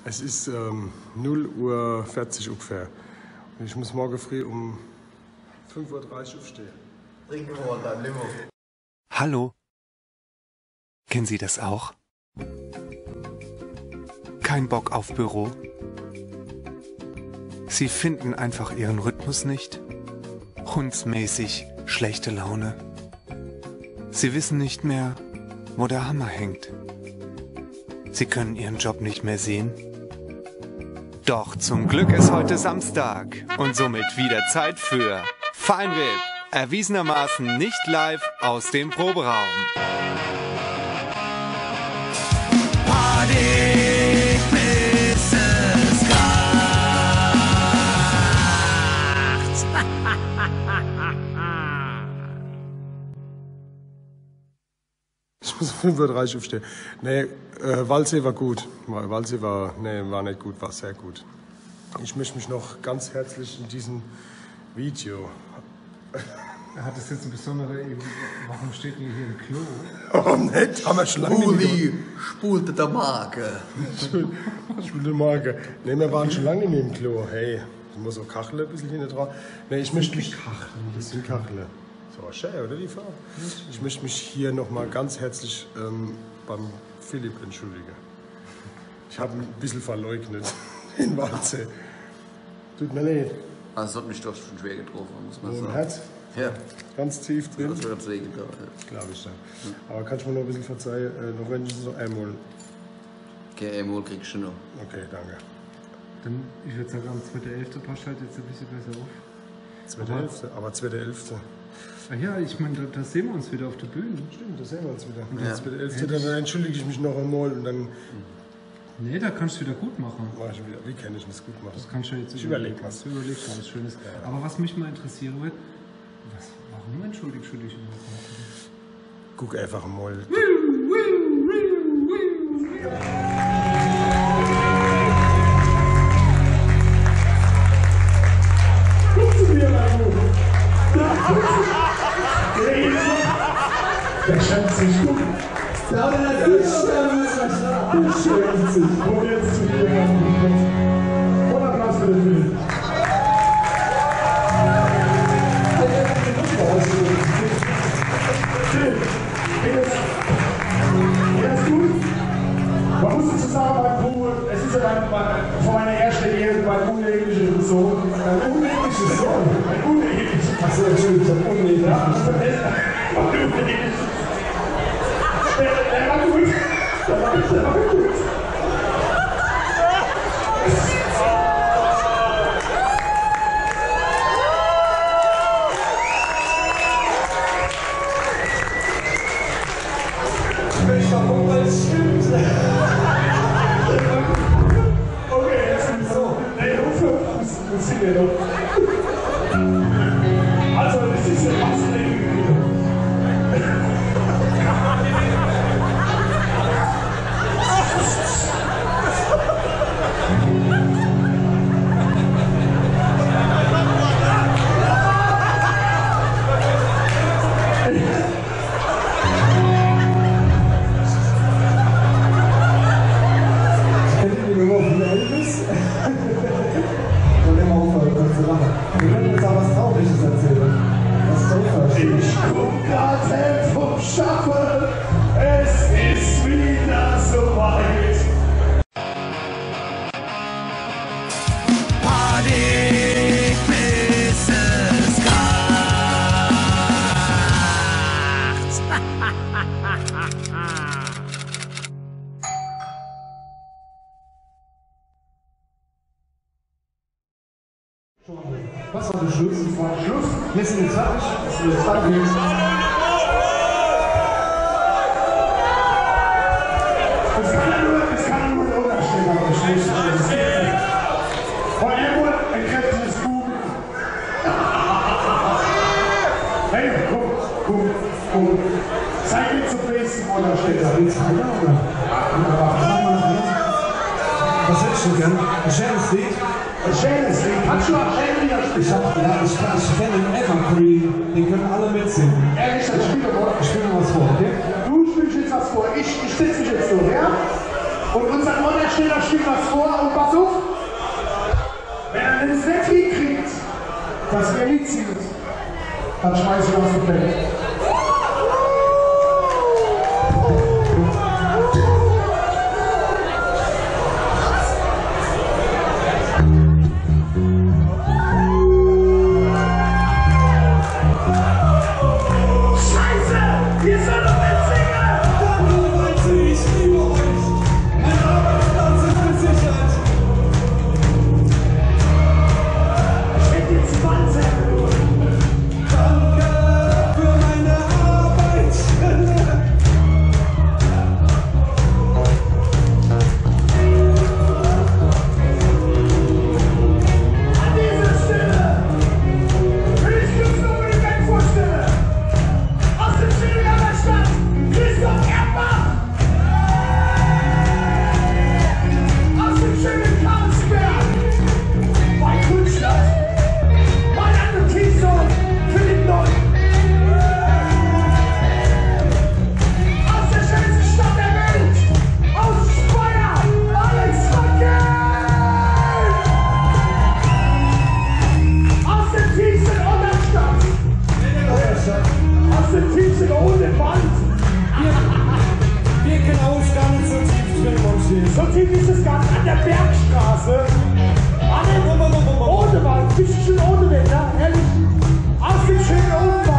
Es ist 0:40 Uhr ungefähr. Und ich muss morgen früh um 5:30 Uhr aufstehen. Trinken wir mal dein Limo. Hallo? Kennen Sie das auch? Kein Bock auf Büro? Sie finden einfach Ihren Rhythmus nicht? Hundsmäßig schlechte Laune? Sie wissen nicht mehr, wo der Hammer hängt? Sie können Ihren Job nicht mehr sehen? Doch zum Glück ist heute Samstag und somit wieder Zeit für Feinripp, erwiesenermaßen nicht live aus dem Proberaum. Party bis es kracht. Ich muss um 5:30 Uhr aufstehen. Nee, Waldsee war gut. Waldsee war nicht gut, war sehr gut. Ich möchte mich noch ganz herzlich in diesem Video. Hat das jetzt eine besondere. Warum steht ihr hier im Klo? Warum nicht? Haben wir schon lange nicht Uli spulte der Marke. Spulte Marke. Nee, wir waren schon lange nicht mehr im Klo. Hey, ich muss so kacheln ein bisschen hinten dran. Nee, ich möchte mich kacheln. Das sind kacheln. So, schön, oder die Frau? Ich möchte mich hier nochmal ganz herzlich beim Philipp entschuldigen. Ich habe ein bisschen verleugnet in Waldsee. Tut mir leid. Also, das hat mich doch schon schwer getroffen, muss man Im sagen. Herz? Ja, Ganz tief drin? das wird weh getan. Glaube ich ja. Aber kannst du mir noch ein bisschen verzeihen? Noch wenigstens noch einmal. Okay, einmal kriegst du noch. Okay, danke. Dann, ich würde sagen, am 2.11. passt halt jetzt ein bisschen besser auf. 2.11. Aber 2.11. Ach ja, ich meine, da sehen wir uns wieder auf der Bühne. Stimmt, da sehen wir uns wieder. Ja. 2.11. Dann entschuldige ich mich noch einmal und dann Nee, da kannst du wieder gut machen. mache ich wieder. Wie kann ich das gut machen? Das kannst du jetzt Ich überleg was. Du überlegst mal was Schönes. Aber was mich mal interessieren wird, warum entschuldigst du dich überhaupt? Guck einfach mal. Der schämt sich gut. Ja, der schämt sich. Und jetzt zu dir. Und Applaus für den Film. Jetzt gut. Man muss dazu sagen, mein Pool, es ist ja von meiner ersten Ehe mein unehelicher Sohn. Ein unehelicher Sohn. Ein unehelicher. Achso, Entschuldigung, ich hab unehelicher. Ja, der war gut. Der war gut. Ich möchte doch gucken, weil es stimmt. Okay, jetzt ist es so. Nee, das singen wir doch. Also, das ist ein Massenleben. Ich guck grad vom Schaffen, es ist wieder soweit. Party bis es kracht. Was war der Schluss? Das war Schluss. Wir sind jetzt fertig. Das ist jetzt fertig. Es kann nur ein Unterschied auf der Schluss. Von irgendwo ein kräftiges Buch. Hey, guck. Zeig mir zum nächsten Mal, da steht da. Was hättest du gern? Ein schönes Lied? Ein schönes Lied? Kannst du ein schönes Lied spielen? Ich kenne den Evergreen, den können alle mitsingen. Ehrlich, dann spiel mal. Ich spiele mal was vor, okay? Du spielst jetzt was vor, ich setze mich jetzt so, ja? Und unser Untersteller steht was vor und pass auf, wenn er das nicht hinkriegt, dass wir Lied singt, dann schmeißen wir aus dem Bett. So tief ist es gar nicht an der Bergstraße. Ohne Wald, bisschen ohne Wetter, ehrlich. Aus dem schönen Oden.